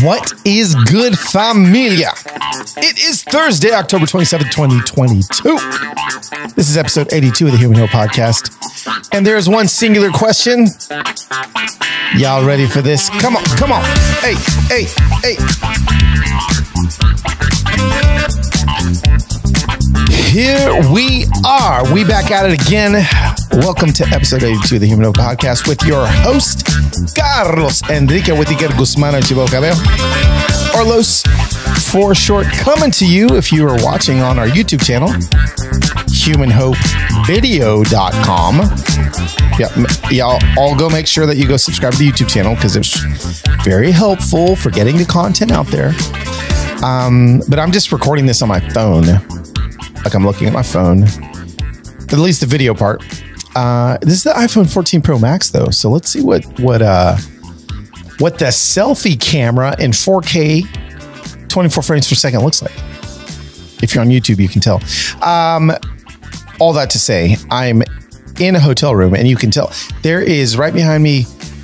What is good, familia? It is Thursday, October 27th, 2022. This is episode 82 of the Human Hope Podcast. And there is one singular question. Y'all ready for this? Come on, come on. Hey, hey, hey. Here we are. We back at it again. Welcome to episode 82 of the Human Hope Podcast with your host, Carlos Enrique Whittaker Guzman Archibocabeo, or Los for short, coming to you if you are watching on our YouTube channel, humanhopevideo.com. Yeah, y'all all go make sure that you go subscribe to the YouTube channel because it's very helpful for getting the content out there. But I'm just recording this on my phone. Like I'm looking at my phone, at least the video part. This is the iPhone 14 Pro Max though. So let's see what the selfie camera in 4K 24 frames per second looks like. If you're on YouTube, you can tell. All that to say, I'm in a hotel room and you can tell there is right behind me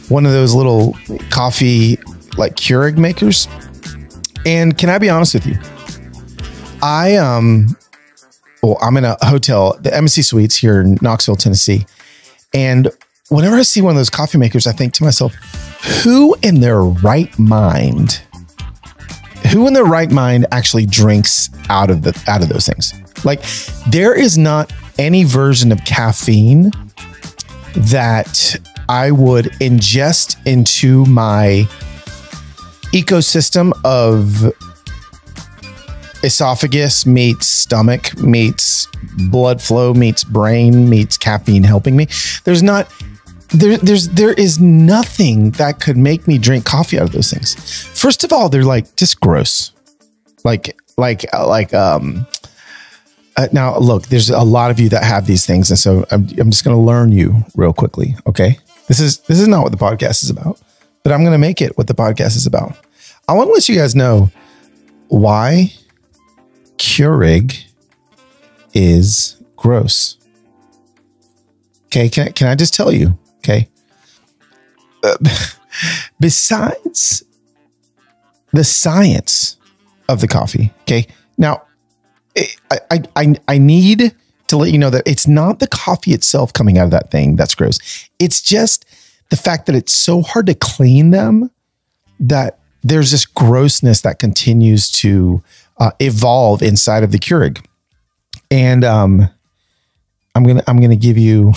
one of those little coffee like Keurig makers. And can I be honest with you? I'm in a hotel, the Embassy Suites here in Knoxville, Tennessee. And whenever I see one of those coffee makers, I think to myself, who in their right mind actually drinks out of those things? Like there is not any version of caffeine that I would ingest into my ecosystem of esophagus meets stomach meets blood flow meets brain meets caffeine helping me. There is nothing that could make me drink coffee out of those things. First of all, they're like just gross. Now look, there's a lot of you that have these things, and so I'm just going to learn you real quickly. Okay, this is not what the podcast is about, but I'm going to make it what the podcast is about. I want to let you guys know why Keurig is gross. Okay, can I just tell you? Okay, besides the science of the coffee. Okay, now I need to let you know that it's not the coffee itself coming out of that thing that's gross. It's just the fact that it's so hard to clean them that there's this grossness that continues to evolve inside of the Keurig. And I'm gonna give you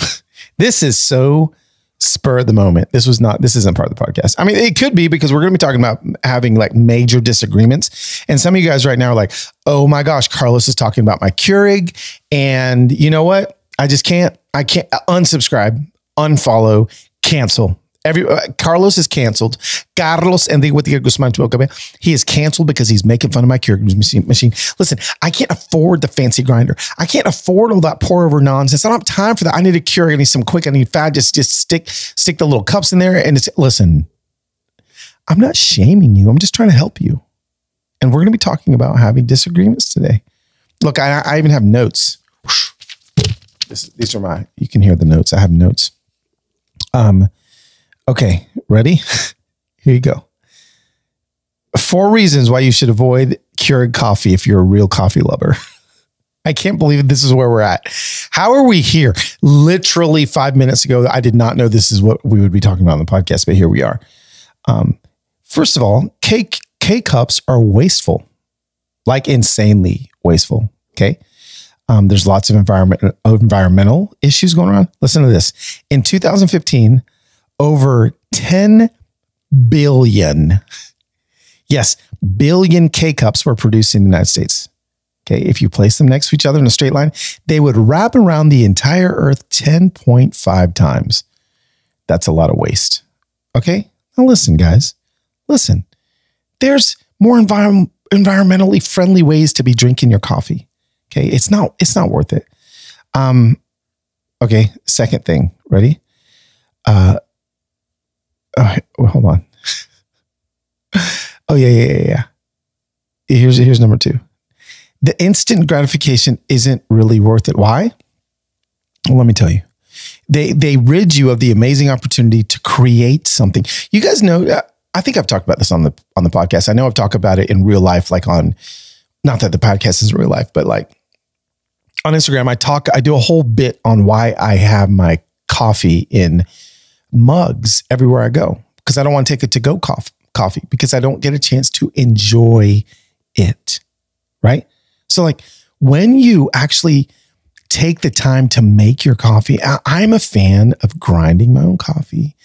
this is so spur of the moment. This isn't part of the podcast. I mean, it could be because we're gonna be talking about having like major disagreements. And some of you guys right now are like, oh my gosh, Carlos is talking about my Keurig. And you know what? I can't unsubscribe, unfollow, cancel. Carlos is canceled. Carlos Enrique Whittaker Guzman Archibocabeo, he is canceled because he's making fun of my Keurig machine. Listen, I can't afford the fancy grinder. I can't afford all that pour over nonsense. I don't have time for that. I need a Keurig. I need some quick. I need fat. Just stick the little cups in there. And listen, I'm not shaming you. I'm just trying to help you. And we're going to be talking about having disagreements today. Look, I even have notes. These are you can hear the notes. I have notes. Okay, ready? Here you go. 4 reasons why you should avoid Keurig coffee if you're a real coffee lover. I can't believe this is where we're at. How are we here? Literally 5 minutes ago, I did not know this is what we would be talking about on the podcast, but here we are. First of all, K-cups are wasteful, like insanely wasteful, okay? There's lots of environmental issues going on. Listen to this. In 2015, over 10 billion, yes, billion K-cups were produced in the United States. Okay, if you place them next to each other in a straight line, they would wrap around the entire Earth 10.5 times. That's a lot of waste. Okay, now listen, guys, listen. There's more environmentally friendly ways to be drinking your coffee. Okay, it's not worth it. Okay, second thing, ready? Hold on. Oh yeah. Here's number 2. The instant gratification isn't really worth it. Why? Well, let me tell you. They rid you of the amazing opportunity to create something. You guys know, I think I've talked about this on the podcast. I know I've talked about it in real life, like on, not that the podcast is real life, but like on Instagram, I do a whole bit on why I have my coffee in mugs everywhere I go, because I don't want to take a to-go coffee because I don't get a chance to enjoy it, right? So like when you actually take the time to make your coffee, I'm a fan of grinding my own coffee.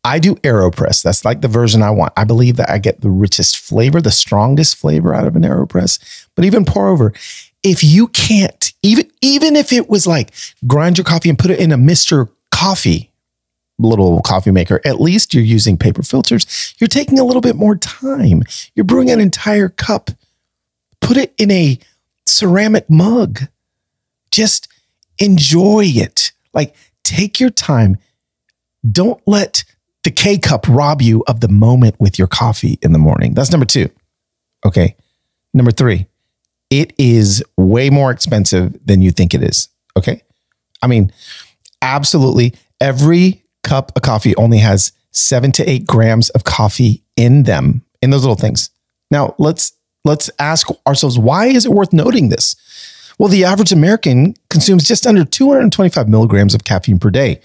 I do AeroPress. That's like the version I want. I believe that I get the richest flavor, the strongest flavor out of an AeroPress. But even pour over, if you can't, even if it was like grind your coffee and put it in a Mr. Coffee, little coffee maker, at least you're using paper filters. You're taking a little bit more time. You're brewing an entire cup. Put it in a ceramic mug. Just enjoy it. Like, take your time. Don't let the K-cup rob you of the moment with your coffee in the morning. That's number 2. Okay. Number 3, it is way more expensive than you think it is. Okay. I mean, absolutely. Every cup of coffee only has 7 to 8 grams of coffee in them, in those little things. Now, let's ask ourselves, why is it worth noting this? Well, the average American consumes just under 225 milligrams of caffeine per day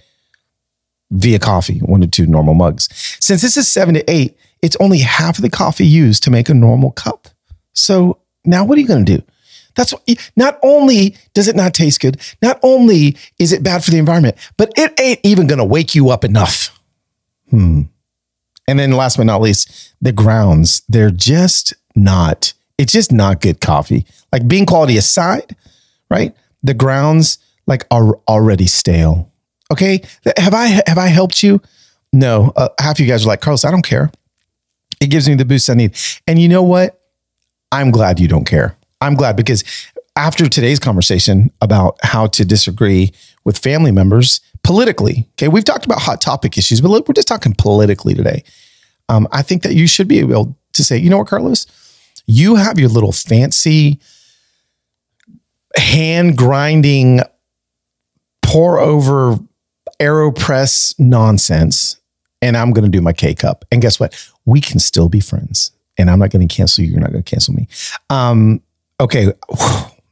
via coffee, 1 to 2 normal mugs. Since this is 7 to 8, it's only half of the coffee used to make a normal cup. So now what are you going to do? That's not only does it not taste good, not only is it bad for the environment, but it ain't even going to wake you up enough. And then last but not least, the grounds, it's just not good coffee. Like, bean quality aside, right? The grounds like are already stale. Okay. Have I helped you? No. Half of you guys are like, Carlos, I don't care. It gives me the boost I need. And you know what? I'm glad you don't care. I'm glad, because after today's conversation about how to disagree with family members politically, okay, we've talked about hot topic issues, but look, we're just talking politically today. I think that you should be able to say, you know what, Carlos, you have your little fancy hand grinding, pour over AeroPress nonsense, and I'm going to do my K-cup. And guess what? We can still be friends, and I'm not going to cancel you. You're not going to cancel me. Okay.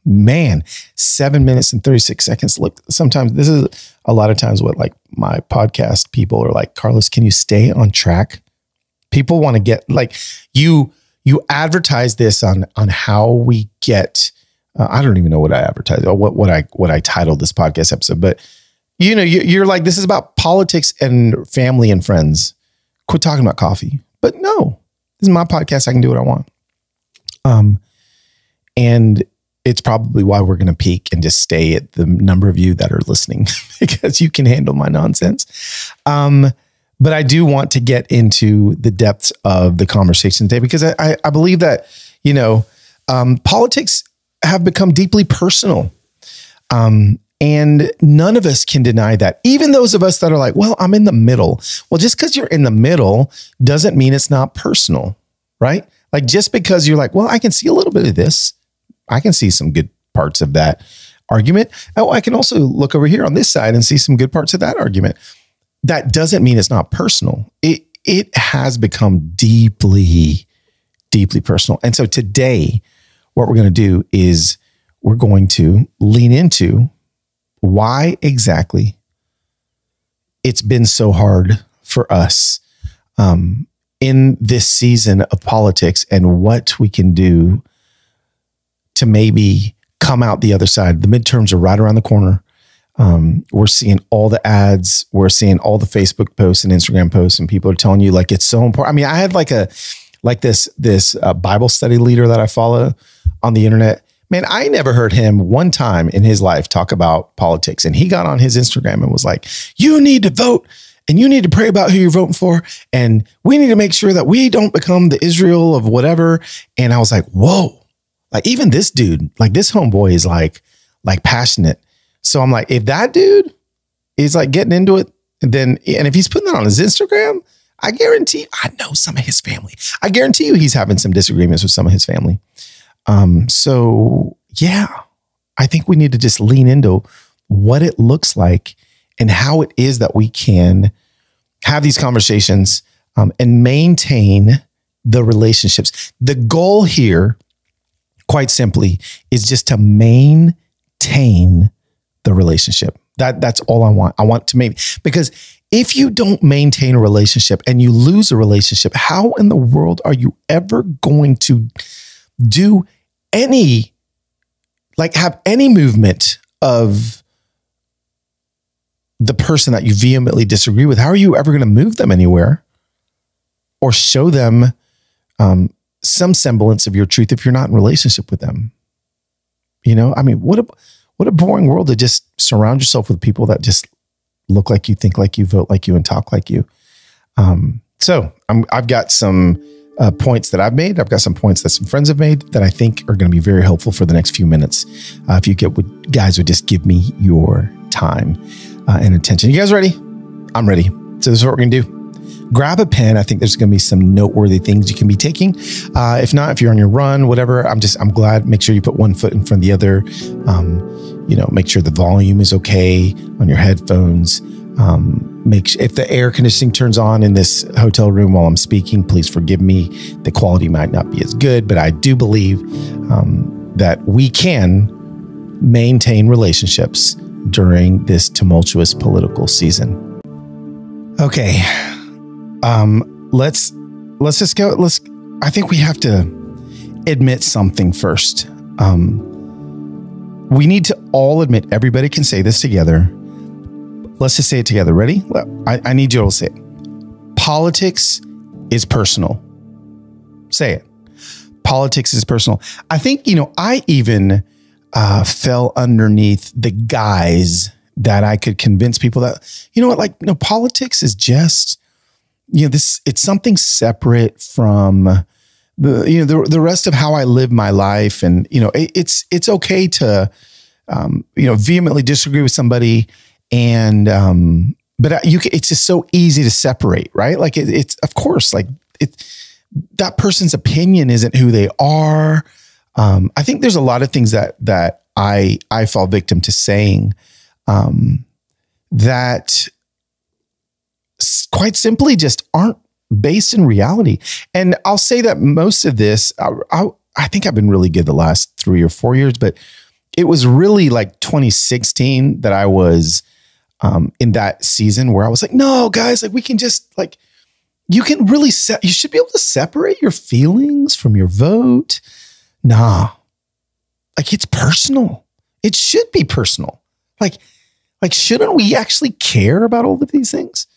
Man, 7 minutes and 36 seconds. Look, sometimes this is a lot of times what like my podcast people are like, Carlos, can you stay on track? People want to get like you advertise this on how we get, I don't even know what I advertise or what I titled this podcast episode, but you know, you're like, this is about politics and family and friends. Quit talking about coffee. But no, this is my podcast. I can do what I want. And it's probably why we're going to peak and just stay at the number of you that are listening because you can handle my nonsense. But I do want to get into the depths of the conversation today because I believe that, you know, politics have become deeply personal. And none of us can deny that. Even those of us that are like, well, I'm in the middle. Well, just because you're in the middle doesn't mean it's not personal, right? Like just because you're like, well, I can see a little bit of this. I can see some good parts of that argument. Oh, I can also look over here on this side and see some good parts of that argument. That doesn't mean it's not personal. It has become deeply, deeply personal. And so today, what we're going to do is we're going to lean into why exactly it's been so hard for us in this season of politics and what we can do to maybe come out the other side. The midterms are right around the corner. We're seeing all the ads. We're seeing all the Facebook posts and Instagram posts, and people are telling you like it's so important. I mean, I had this Bible study leader that I follow on the internet. Man, I never heard him one time in his life talk about politics. And he got on his Instagram and was like, you need to vote and you need to pray about who you're voting for. And we need to make sure that we don't become the Israel of whatever. And I was like, whoa, like even this dude, like this homeboy is like passionate. So I'm like, if that dude is like getting into it, and if he's putting that on his Instagram, I guarantee, I know some of his family. I guarantee you he's having some disagreements with some of his family. So yeah, I think we need to just lean into what it looks like and how it is that we can have these conversations and maintain the relationships. The goal here, quite simply, is just to maintain the relationship. That's all I want. I want to because if you don't maintain a relationship and you lose a relationship, how in the world are you ever going to do any, have any movement of the person that you vehemently disagree with? How are you ever going to move them anywhere or show them some semblance of your truth if you're not in relationship with them? I mean, what a boring world to just surround yourself with people that just look like you, think like you, vote like you, and talk like you. So I've got some points that I've made. I've got some points that some friends have made that I think are going to be very helpful for the next few minutes. If you guys would just give me your time and attention. You guys ready? I'm ready. So this is what we're going to do. Grab a pen. I think there's going to be some noteworthy things you can be taking. If not, if you're on your run, whatever, I'm glad. Make sure you put one foot in front of the other. Make sure the volume is okay on your headphones. If the air conditioning turns on in this hotel room while I'm speaking, please forgive me. The quality might not be as good, but I do believe that we can maintain relationships during this tumultuous political season. Okay. Let's just go. I think we have to admit something first. We need to all admit, everybody can say this together. Let's just say it together. Ready? I need you all to say it. Politics is personal. Say it. Politics is personal. I think, I even fell underneath the guise that I could convince people that, politics is just, it's something separate from the rest of how I live my life. And, it's okay to, vehemently disagree with somebody. And, but it's just so easy to separate, right? It's of course, that person's opinion isn't who they are. I think there's a lot of things that I fall victim to saying, that quite simply just aren't based in reality. And I'll say that most of this, I think I've been really good the last 3 or 4 years, but it was really 2016 that I was in that season where I was like, no, guys, we can just you can really you should be able to separate your feelings from your vote. Nah, it's personal. It should be personal. Shouldn't we actually care about all of these things?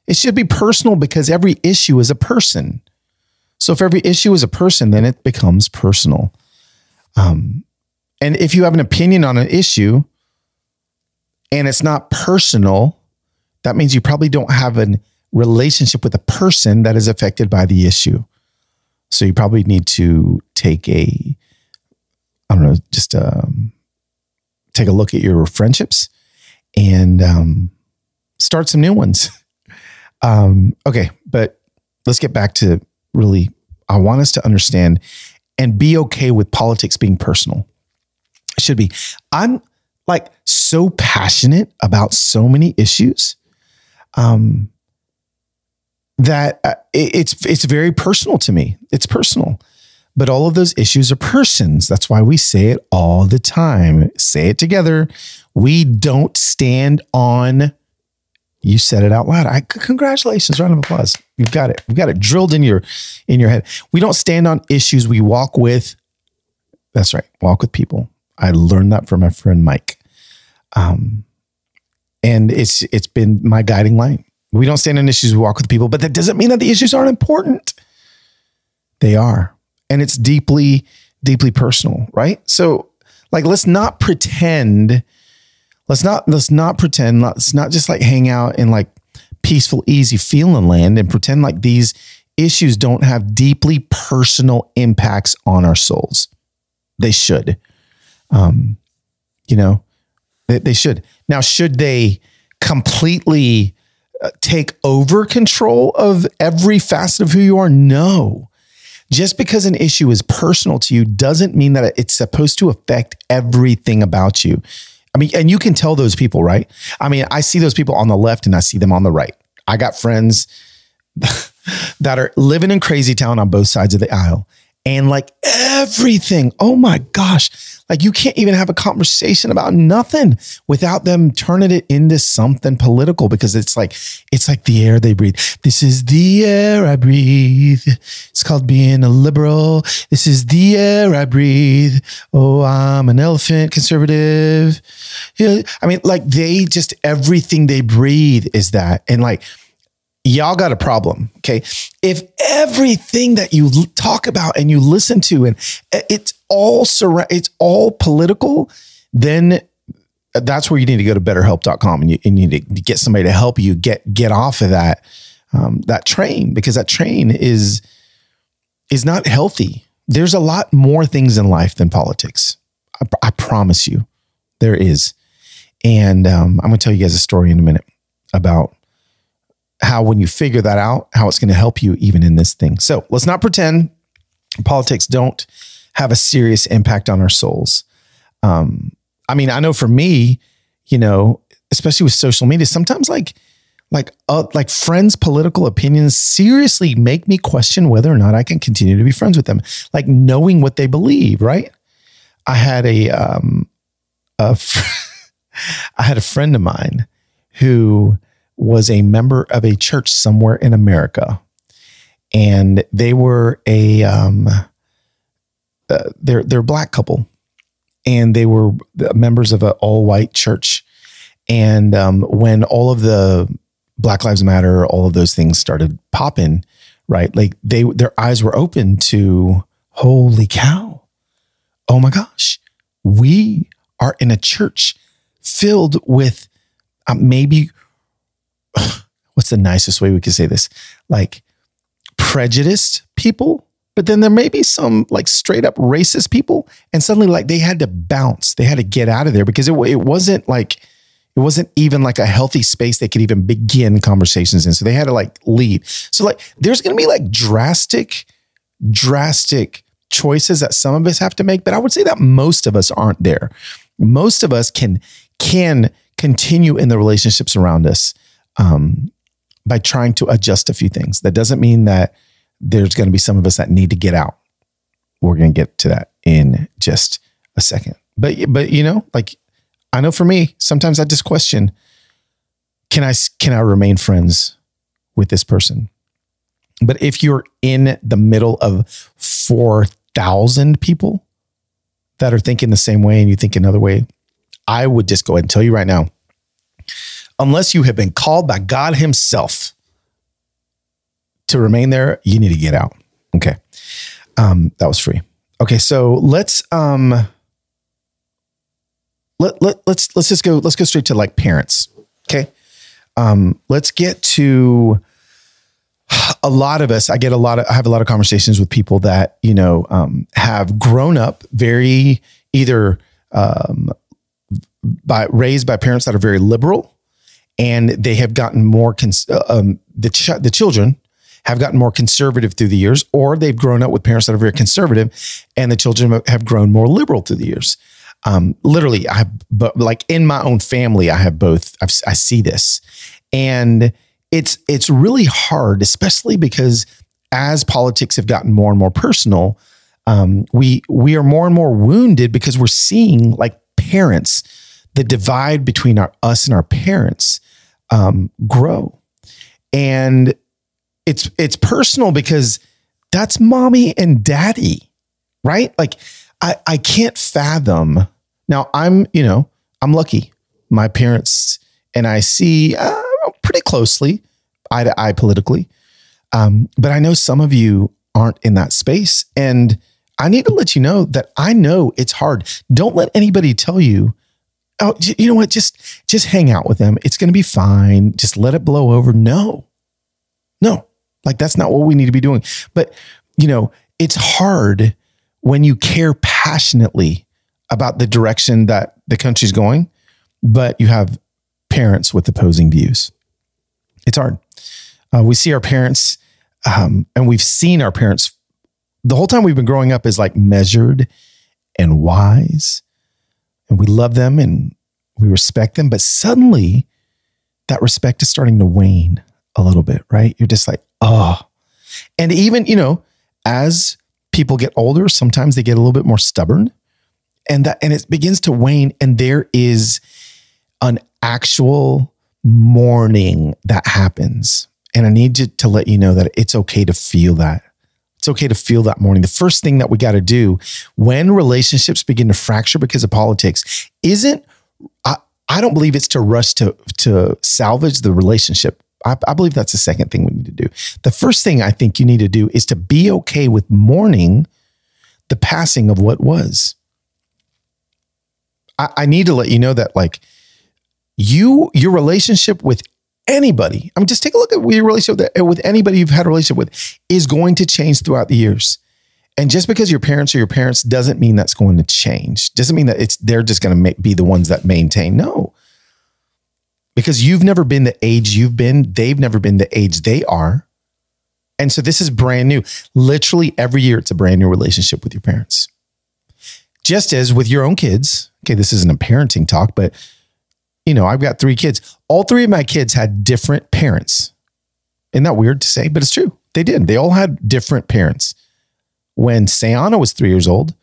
It should be personal because every issue is a person. So if every issue is a person, then it becomes personal. And if you have an opinion on an issue and it's not personal, that means you probably don't have a relationship with a person that is affected by the issue. So you probably need to take take a look at your friendships and start some new ones. Okay, but let's get back to really, I want us to understand and be okay with politics being personal. It should be. I'm so passionate about so many issues that it's very personal to me. It's personal. But all of those issues are persons. That's why we say it all the time. Say it together. We don't stand on, you said it out loud. Congratulations, round of applause. You've got it. You've got it drilled in your head. We don't stand on issues. We walk with, that's right, walk with people. I learned that from my friend Mike. And it's been my guiding light. We don't stand on issues, we walk with people, but that doesn't mean that the issues aren't important. They are. And it's deeply, deeply personal, right? So let's not pretend. Let's not pretend. Let's not just hang out in peaceful, easy feeling land and pretend like these issues don't have deeply personal impacts on our souls. They should. They should. Now, should they completely take over control of every facet of who you are? No. Just because an issue is personal to you doesn't mean that it's supposed to affect everything about you. I mean, and you can tell those people, right? I mean, I see those people on the left and I see them on the right. I got friends that are living in crazy town on both sides of the aisle. And like everything, oh my gosh, like you can't even have a conversation about nothing without them turning it into something political, because it's like the air they breathe. This is the air I breathe. It's called being a liberal. This is the air I breathe. Oh, I'm an elephant conservative. Yeah, I mean, like they just, everything they breathe is that. And like, y'all got a problem, okay? If everything that you talk about and you listen to and it's all political, then that's where you need to go to betterhelp.com and you need to get somebody to help you get off of that train, because that train is not healthy. There's a lot more things in life than politics. I promise you there is. And I'm going to tell you guys a story in a minute about how when you figure that out, how it's going to help you even in this thing. So let's not pretend politics don't have a serious impact on our souls. I mean, I know for me, you know, especially with social media, sometimes like friends' political opinions seriously make me question whether or not I can continue to be friends with them. Like knowing what they believe, right? I had I had a friend of mine who was a member of a church somewhere in America. And they were they're a black couple, and they were members of an all white church. And when all of the Black Lives Matter, all of those things started popping, right? Like their eyes were open to, holy cow. Oh my gosh, we are in a church filled with maybe, what's the nicest way we could say this? Like prejudiced people, but then there may be some like straight up racist people. And suddenly like they had to bounce, they had to get out of there, because it wasn't even like a healthy space they could even begin conversations in. So they had to like leave. So like, there's going to be like drastic choices that some of us have to make, but I would say that most of us aren't there. Most of us can continue in the relationships around us by trying to adjust a few things. That doesn't mean that there's going to be some of us that need to get out. We're going to get to that in just a second. But you know, like I know for me, sometimes I just question, can I remain friends with this person? But if you're in the middle of 4,000 people that are thinking the same way and you think another way, I would just go ahead and tell you right now, unless you have been called by God himself to remain there, you need to get out. Okay. That was free. Okay. So let's just go straight to like parents. Okay. Let's get to a lot of us. I have a lot of conversations with people that, you know, have grown up very either, raised by parents that are very liberal, and they have gotten more, the children have gotten more conservative through the years, or they've grown up with parents that are very conservative and the children have grown more liberal through the years. Literally, but like in my own family, I have both. I see this, and it's really hard, especially because as politics have gotten more and more personal, we are more and more wounded because we're seeing like parents, the divide between us and our parents grow. And it's personal because that's mommy and daddy, right? Like I can't fathom. Now I'm lucky. My parents and I see pretty closely, eye to eye politically. But I know some of you aren't in that space, and I need to let you know that I know it's hard. Don't let anybody tell you, oh, you know what? Just hang out with them. It's going to be fine. Just let it blow over. No, like that's not what we need to be doing. But you know, it's hard when you care passionately about the direction that the country's going, but you have parents with opposing views. It's hard. We see our parents, and we've seen our parents the whole time we've been growing up is like measured and wise, and we love them and we respect them. But suddenly that respect is starting to wane a little bit, right? You're just like, oh, And even, as people get older, sometimes they get a little bit more stubborn, and it begins to wane. And there is an actual mourning that happens. And I need to let you know that it's okay to feel that. It's okay to feel that mourning. The first thing that we got to do when relationships begin to fracture because of politics I don't believe it's to rush to salvage the relationship. I believe that's the second thing we need to do. The first thing I think you need to do is to be okay with mourning the passing of what was. I need to let you know that, like, your relationship with anybody, I mean, just take a look at your relationship with anybody you've had a relationship with is going to change throughout the years. And just because your parents are your parents doesn't mean that's going to change. Doesn't mean that they're just going to be the ones that maintain. No. Because you've never been the age you've been. They've never been the age they are. And so this is brand new. Literally every year, it's a brand new relationship with your parents. Just as with your own kids. Okay, this isn't a parenting talk, but I've got 3 kids. All 3 of my kids had different parents. Isn't that weird to say? But it's true. They did. They all had different parents. When Sayana was 3 years old,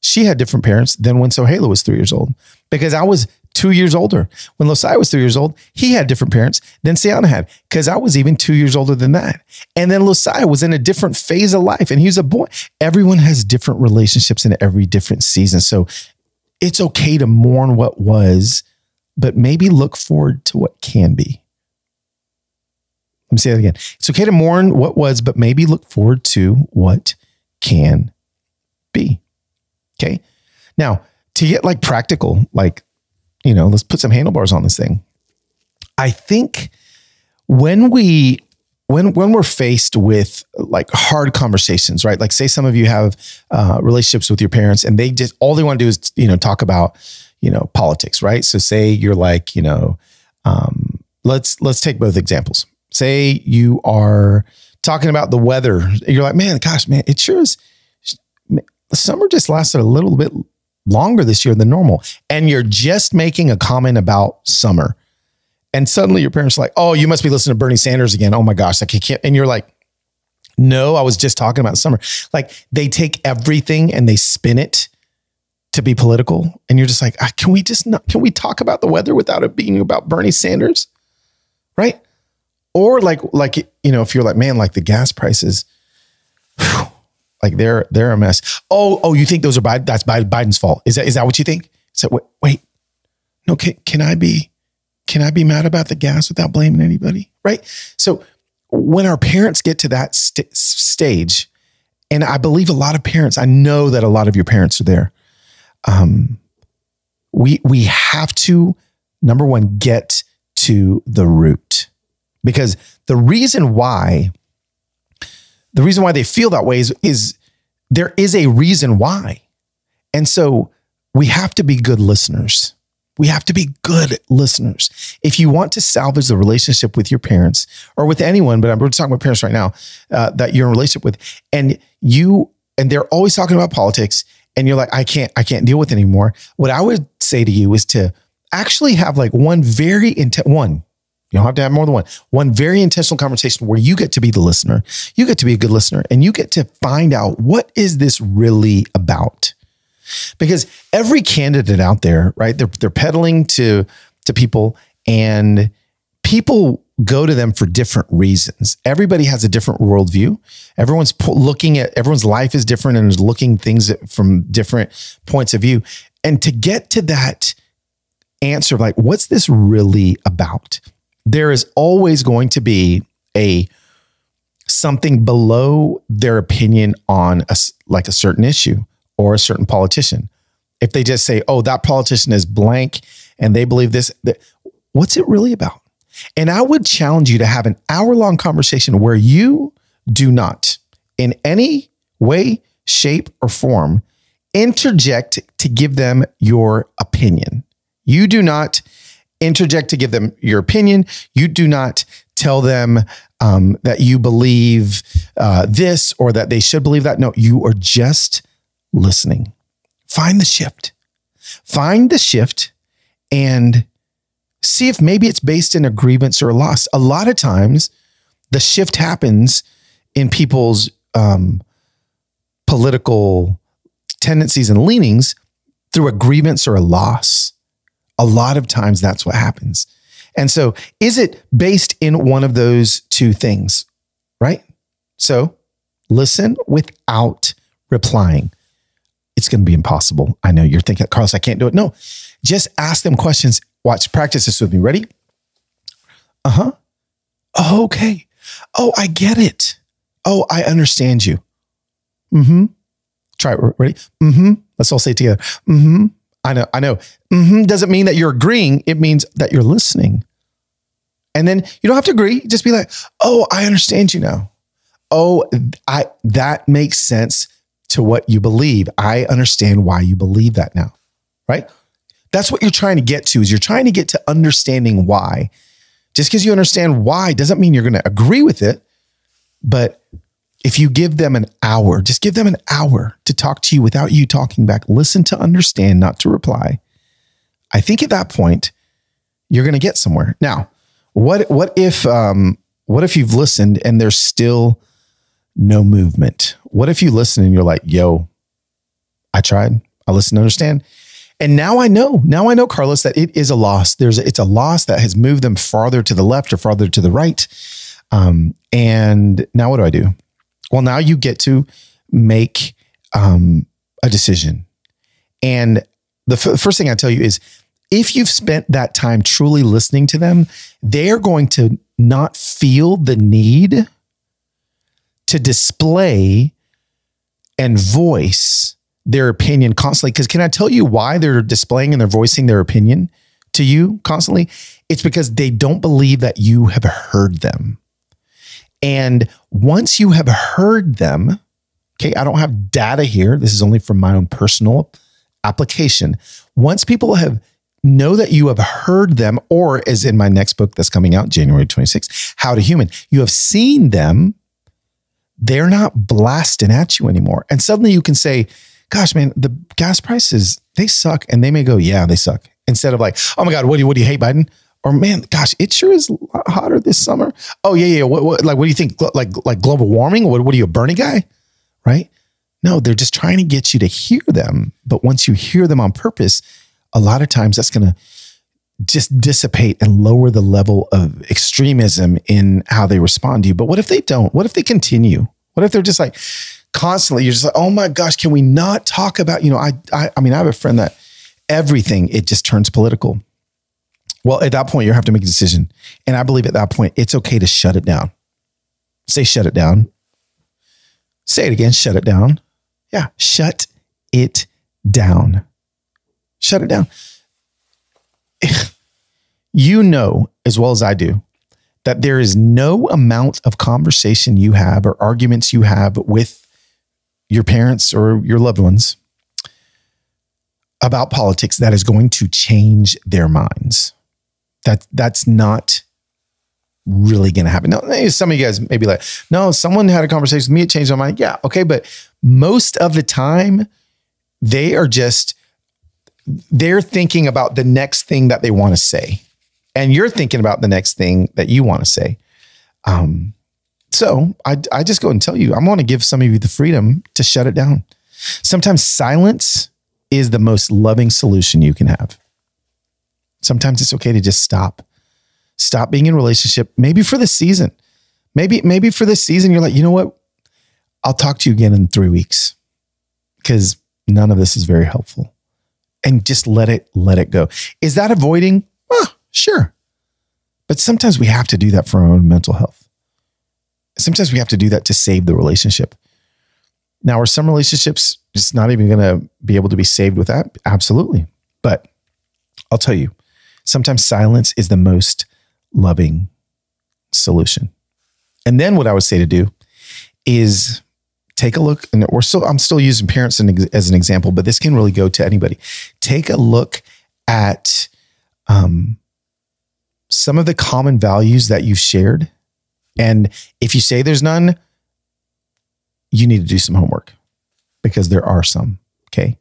she had different parents than when Sohaila was 3 years old, because I was 2 years older. When Losai was 3 years old, he had different parents than Sayana had, because I was even 2 years older than that. And then Losai was in a different phase of life, and he was a boy. Everyone has different relationships in every different season. So it's okay to mourn what was, but maybe look forward to what can be. Let me say that again. It's okay to mourn what was, but maybe look forward to what can be. Okay. Now, to get like practical, like, let's put some handlebars on this thing. I think when we're faced with like hard conversations, right? Like, say some of you have relationships with your parents, and all they want to do is, talk about, politics, right? So say you're like, let's take both examples. Say you are talking about the weather. You're like, man, it sure is. The summer just lasted a little bit longer this year than normal. And you're just making a comment about summer. And suddenly your parents are like, oh, you must be listening to Bernie Sanders again. Oh my gosh, like, you can't. And you're like, no, I was just talking about summer. Like, they take everything and they spin it to be political. And you're just like, can we talk about the weather without it being about Bernie Sanders? Right? Or like, if you're like, man, like the gas prices, whew, like they're a mess. Oh, you think those are that's Biden's fault? Is that what you think? So wait, no, can I be mad about the gas without blaming anybody? Right? So when our parents get to that stage, and I believe a lot of parents, I know that a lot of your parents are there. We have to, number one, get to the root. Because the reason why they feel that way is there is a reason why. And so we have to be good listeners. We have to be good listeners. If you want to salvage the relationship with your parents or with anyone, but we're talking about parents right now, that you're in a relationship with, and they're always talking about politics, and you're like, I can't deal with it anymore. What I would say to you is to actually have like one very intense, you don't have to have more than one very intentional conversation where you get to be the listener. You get to be a good listener, and you get to find out, what is this really about? Because every candidate out there, right, they're peddling to people, and people go to them for different reasons. Everybody has a different worldview. Everyone's everyone's life is different and is looking things from different points of view. And to get to that answer of like, what's this really about? There is always going to be something below their opinion on a certain issue or a certain politician. If they just say, oh, that politician is blank and they believe this, what's it really about? And I would challenge you to have an hour-long conversation where you do not, in any way, shape, or form, interject to give them your opinion. You do not interject to give them your opinion. You do not tell them that you believe this or that they should believe that. No, you are just listening. Find the shift. Find the shift and see if maybe it's based in a grievance or a loss. A lot of times the shift happens in people's political tendencies and leanings through a grievance or a loss. A lot of times that's what happens. And so is it based in one of those two things, right? So listen without replying. It's going to be impossible. I know you're thinking, Carlos, I can't do it. No, just ask them questions. Watch, practice this with me. Ready? Oh, okay. Oh, I get it. Oh, I understand you. Try it. Ready? Let's all say it together. I know. Doesn't mean that you're agreeing. It means that you're listening. And then you don't have to agree. Just be like, oh, I understand you now. Oh, that makes sense to what you believe. I understand why you believe that now, right? That's what you're trying to get to, is you're trying to get to understanding why. Just because you understand why doesn't mean you're going to agree with it. But if you give them an hour, just give them an hour to talk to you without you talking back. Listen to understand, not to reply. I think at that point, you're going to get somewhere. Now, what if you've listened and there's still no movement? What if you listen and you're like, yo, I tried. I listened to understand. And now I know, Carlos, that it is a loss. It's a loss that has moved them farther to the left or farther to the right. And now what do I do? Well, now you get to make a decision. And the first thing I tell you is, if you've spent that time truly listening to them, they're going to not feel the need to display and voice their opinion constantly. Because can I tell you why they're displaying and they're voicing their opinion to you constantly? It's because they don't believe that you have heard them. And once you have heard them, okay, I don't have data here. This is only from my own personal application. Once people know that you have heard them, or as in my next book that's coming out January 26th, How to Human, you have seen them, they're not blasting at you anymore. And suddenly you can say, gosh, man, the gas prices, they suck. And they may go, yeah, they suck. Instead of like, oh my God, what do you hate, Biden? Or man, gosh, it sure is a lot hotter this summer. Oh yeah. What do you think? Like global warming? What are you, a Bernie guy? Right? No, they're just trying to get you to hear them. But once you hear them on purpose, a lot of times that's going to just dissipate and lower the level of extremism in how they respond to you. But what if they don't? What if they continue? What if they're just like constantly, you're just like, oh my gosh, can we not talk about, I mean, I have a friend that everything, it just turns political. Well, at that point, you have to make a decision. And I believe at that point, it's okay to shut it down. Say, shut it down. Say it again, shut it down. Yeah, shut it down. Shut it down. You know, as well as I do, that there is no amount of conversation you have or arguments you have with your parents or your loved ones about politics that is going to change their minds. That's not really going to happen. Now, some of you guys may be like, no, someone had a conversation with me, it changed my mind. Yeah, okay, but most of the time, they're thinking about the next thing that they want to say. And you're thinking about the next thing that you want to say. So I just go and tell you, I want to give some of you the freedom to shut it down. Sometimes silence is the most loving solution you can have. Sometimes it's okay to just stop being in a relationship, maybe for the season. Maybe for this season, you're like, you know what? I'll talk to you again in 3 weeks because none of this is very helpful. And just let it go. Is that avoiding? Sure. But sometimes we have to do that for our own mental health. Sometimes we have to do that to save the relationship. Now, are some relationships just not even going to be able to be saved with that? Absolutely. But I'll tell you, sometimes silence is the most loving solution. And then what I would say to do is take a look, and I'm still using parents as an example, but this can really go to anybody. Take a look at some of the common values that you've shared. And if you say there's none, you need to do some homework because there are some, okay?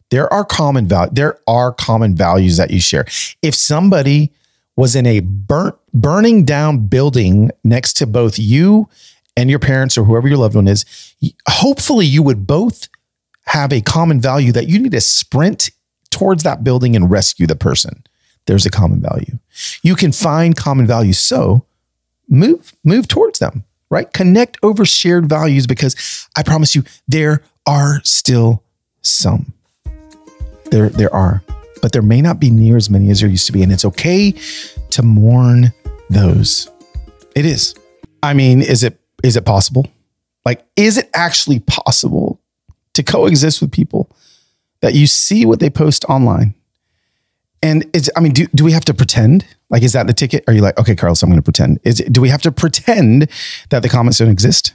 There are common values that you share. If somebody was in a burning down building next to both you and your parents or whoever your loved one is, hopefully you would both have a common value that you need to sprint towards that building and rescue the person. There's a common value. You can find common values. So move towards them, right? Connect over shared values, because I promise you, there are still some. There are, but there may not be near as many as there used to be. And it's okay to mourn those. It is. I mean, is it possible? Like, is it actually possible to coexist with people that you see what they post online? And do we have to pretend? Like, is that the ticket? Are you like, okay, Carlos, I'm going to pretend. Do we have to pretend that the comments don't exist?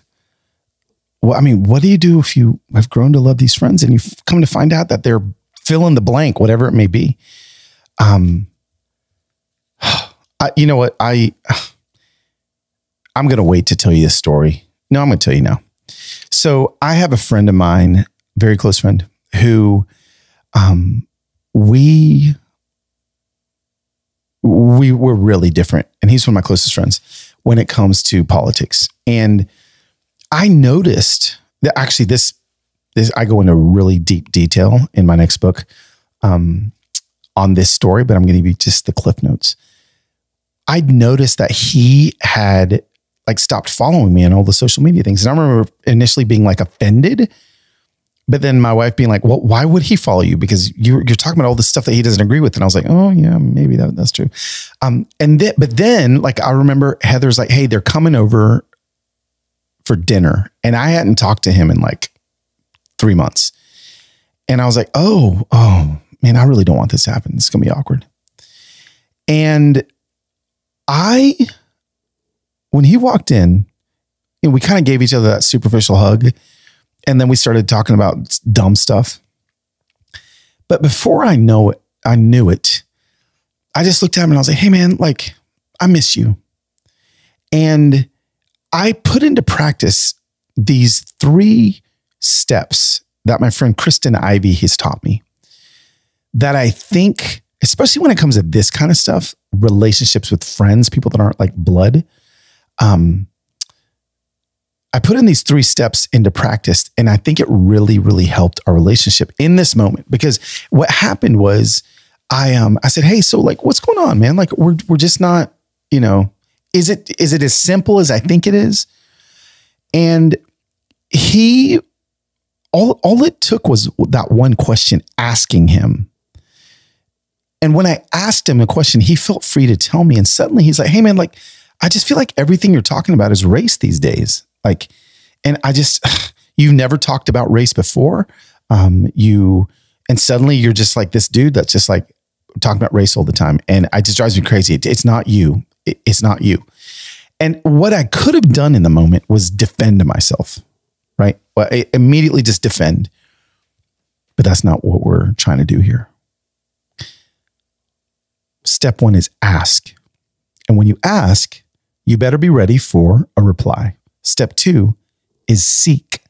Well, I mean, what do you do if you have grown to love these friends and you've come to find out that they're fill in the blank, whatever it may be? You know what? I'm going to wait to tell you this story. No, I'm going to tell you now. So I have a friend of mine, very close friend, who we were really different. And he's one of my closest friends when it comes to politics. And I noticed that actually this I go into really deep detail in my next book on this story, but I'm going to give you just the cliff notes. I'd noticed that he had like stopped following me on all the social media things. And I remember initially being like offended, but then my wife being like, well, why would he follow you? Because you're talking about all the stuff that he doesn't agree with. And I was like, oh yeah, maybe that's true. But then like, I remember Heather's like, hey, they're coming over for dinner. And I hadn't talked to him in like 3 months. And I was like, oh man, I really don't want this to happen. It's going to be awkward. And when he walked in, and we kind of gave each other that superficial hug, and then we started talking about dumb stuff. But before I knew it, I just looked at him and I was like, hey man, like, I miss you. And I put into practice these 3 steps that my friend Kristen Ivy has taught me, that I think, especially when it comes to this kind of stuff, relationships with friends, people that aren't like blood, I put in these 3 steps into practice, and I think it really, really helped our relationship in this moment. Because what happened was I said, hey, so like, what's going on, man? Like, we're just not, is it as simple as I think it is? And all it took was that one question, asking him. And when I asked him a question, he felt free to tell me. And suddenly he's like, hey man, like, I just feel like everything you're talking about is race these days. Like, and you've never talked about race before. And suddenly you're just like this dude that's just like talking about race all the time. And it just drives me crazy. It's not you. It's not you. And what I could have done in the moment was defend myself, right? Well, I immediately just defend, but that's not what we're trying to do here. Step 1 is ask. And when you ask, you better be ready for a reply. Step 2 is seek.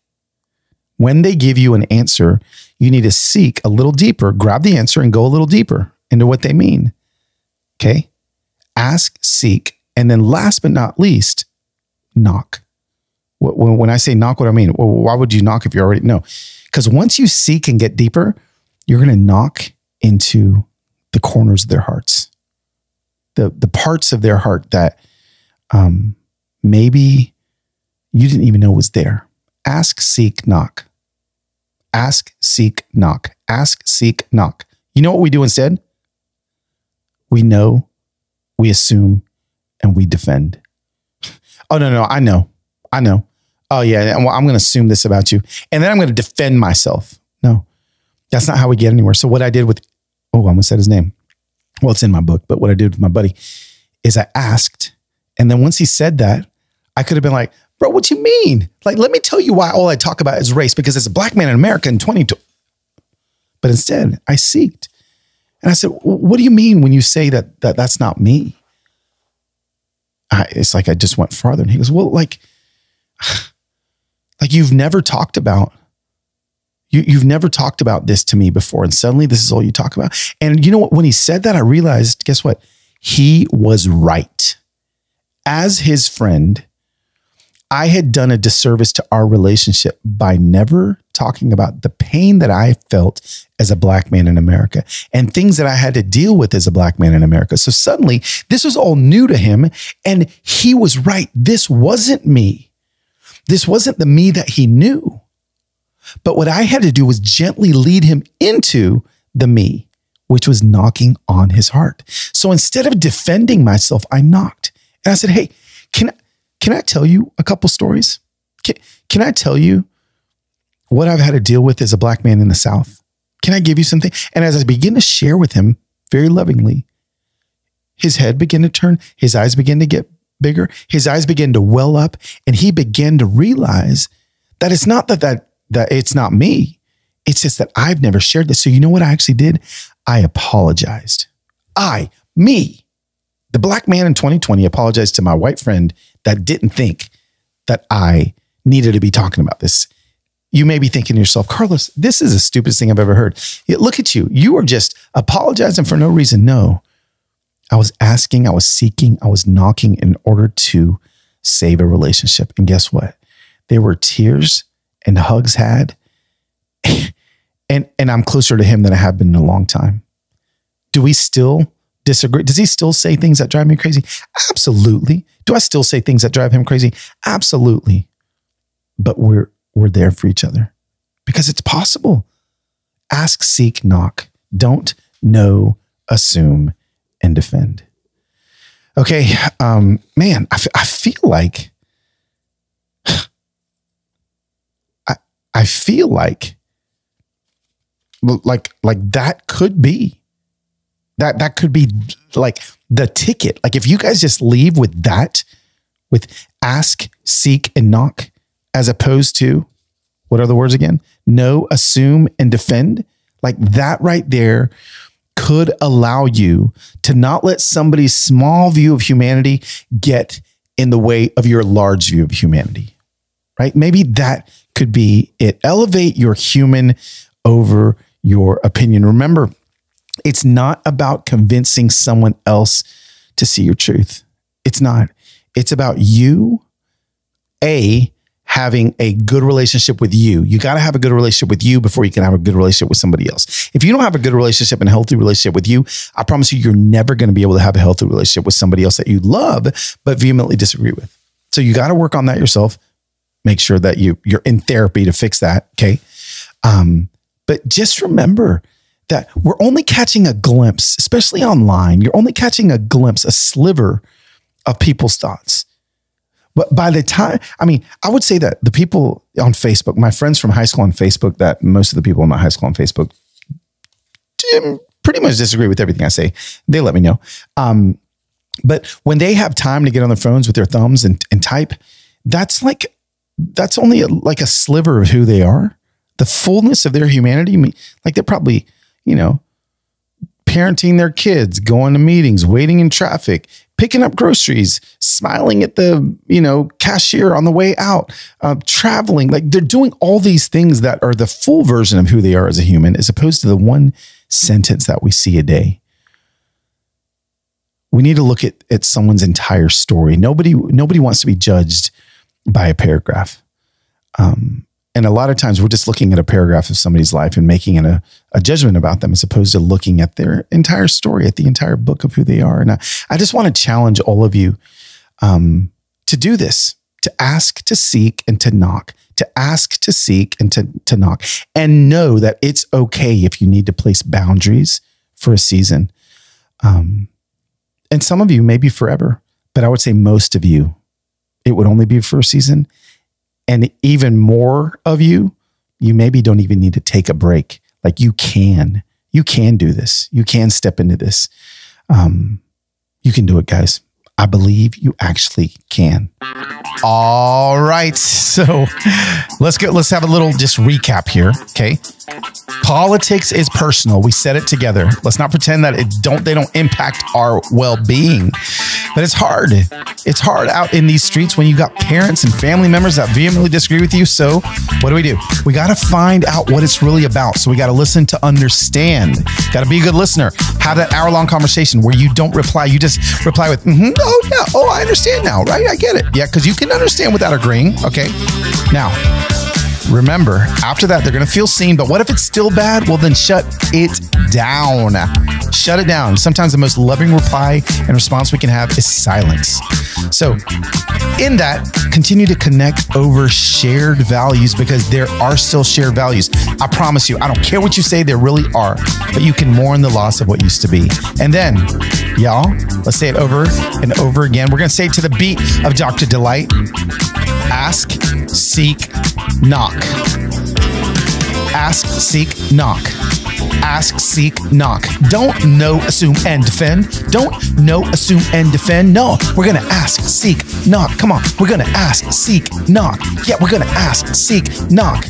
When they give you an answer, you need to seek a little deeper, grab the answer and go a little deeper into what they mean. Okay? Ask, seek, and then last but not least, knock. When I say knock, what do I mean? Well, why would you knock if you already know? Because once you seek and get deeper, you're going to knock into the corners of their hearts, the parts of their heart that maybe you didn't even know was there. Ask, seek, knock. Ask, seek, knock. Ask, seek, knock. You know what we do instead? We know, we assume, and we defend. Oh, no, I know. Oh, yeah, I'm going to assume this about you. And then I'm going to defend myself. No, that's not how we get anywhere. So what I did with, I almost said his name. Well, it's in my book, but what I did with my buddy is I asked. And then once he said that, I could have been like, bro, what you mean? Like, let me tell you why all I talk about is race, because as a black man in America in 2020. But instead, I seeked. And I said, what do you mean when you say that's not me? It's like I just went farther. And he goes, well, like you've never talked about, you've never talked about this to me before. And suddenly this is all you talk about. And you know what? When he said that, I realized, guess what? He was right. As his friend, I had done a disservice to our relationship by never talking about the pain that I felt as a black man in America and things that I had to deal with as a black man in America. So suddenly this was all new to him, and he was right. This wasn't me. This wasn't the me that he knew. But what I had to do was gently lead him into the me, which was knocking on his heart. So instead of defending myself, I knocked and I said, hey, can I tell you a couple stories? Can I tell you what I've had to deal with as a black man in the South? Can I give you something? And as I begin to share with him very lovingly, his head began to turn, his eyes began to get bigger, his eyes began to well up, and he began to realize that it's not that it's not me. It's just that I've never shared this. So you know what I actually did? I apologized. Me, the black man in 2020, apologized to my white friend that didn't think that I needed to be talking about this. You may be thinking to yourself, Carlos, this is the stupidest thing I've ever heard. Look at you. You are just apologizing for no reason. No, I was asking, I was seeking, I was knocking in order to save a relationship. And guess what? There were tears and hugs had. And I'm closer to him than I have been in a long time. Do we still disagree? Does he still say things that drive me crazy? Absolutely. Do I still say things that drive him crazy? Absolutely. But we're there for each other because it's possible. Ask, seek, knock. Don't know, assume, and defend. Okay, man, I feel like I feel like that could be like the ticket. Like if you guys just leave with that, with ask, seek, and knock, as opposed to, what are the words again? Know, assume, and defend. Like that right there could allow you to not let somebody's small view of humanity get in the way of your large view of humanity, right? Maybe that could be it. Elevate your human over your opinion. Remember, it's not about convincing someone else to see your truth. It's not. It's about you, having a good relationship with you. You got to have a good relationship with you before you can have a good relationship with somebody else. If you don't have a good relationship and a healthy relationship with you, I promise you, you're never going to be able to have a healthy relationship with somebody else that you love, but vehemently disagree with. So you got to work on that yourself. Make sure that you're in therapy to fix that. Okay. But just remember that we're only catching a glimpse, especially online. You're only catching a glimpse, a sliver of people's thoughts. But by the time, I would say that the people on Facebook, my friends from high school on Facebook, that most of the people in my high school on Facebook pretty much disagree with everything I say. They let me know. But when they have time to get on their phones with their thumbs and type, that's only like a sliver of who they are. The fullness of their humanity, like they're probably, parenting their kids, going to meetings, waiting in traffic, picking up groceries, smiling at the, cashier on the way out, traveling. Like they're doing all these things that are the full version of who they are as a human, as opposed to the one sentence that we see a day. We need to look at someone's entire story. Nobody wants to be judged by a paragraph. And a lot of times we're just looking at a paragraph of somebody's life and making a judgment about them, as opposed to looking at their entire story, at the entire book of who they are. And I just want to challenge all of you to do this, to ask, to seek, and to knock, to ask, to seek, and to knock, and know that it's okay if you need to place boundaries for a season. And some of you maybe forever, but I would say most of you, it would only be for a season. And even more of you maybe don't even need to take a break. Like you can do this. You can step into this. You can do it, guys. I believe you actually can. All right. So let's have a little just recap here. Okay. Politics is personal. We said it together. Let's not pretend that they don't impact our well-being. But it's hard. It's hard out in these streets when you got parents and family members that vehemently disagree with you. So what do? We got to find out what it's really about. So we got to listen to understand. Got to be a good listener. Have that hour-long conversation where you don't reply. You just reply with, oh yeah, oh, I understand now, right? I get it. Yeah, because you can understand without agreeing. Okay. Now, remember, after that, they're going to feel seen. But what if it's still bad? Well, then shut it down. Shut it down. Sometimes the most loving reply and response we can have is silence. So in that, continue to connect over shared values because there are still shared values. I promise you, I don't care what you say, there really are. But you can mourn the loss of what used to be. And then, y'all, let's say it over and over again. We're going to say it to the beat of Dr. Delight. Ask, seek, knock. Ask, seek, knock. Ask, seek, knock. Don't know, assume, and defend. Don't know, assume, and defend. No, we're going to ask, seek, knock. Come on. We're going to ask, seek, knock. Yeah, we're going to ask, seek, knock.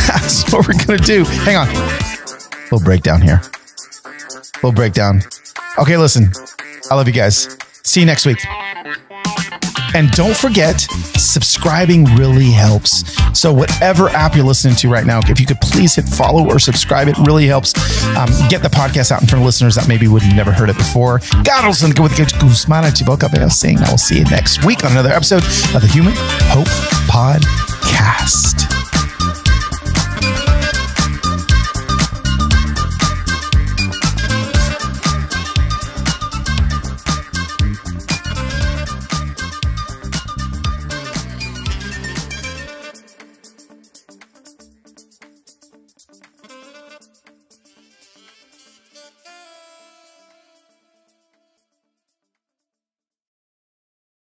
That's what we're going to do. Hang on. Little breakdown here. Little breakdown. Okay, listen. I love you guys. See you next week. And don't forget, subscribing really helps. So whatever app you're listening to right now, if you could please hit follow or subscribe, it really helps get the podcast out in front of listeners that maybe would have never heard it before. God, listen, go with Guzman and Chiboka saying I will see you next week on another episode of the Human Hope Podcast.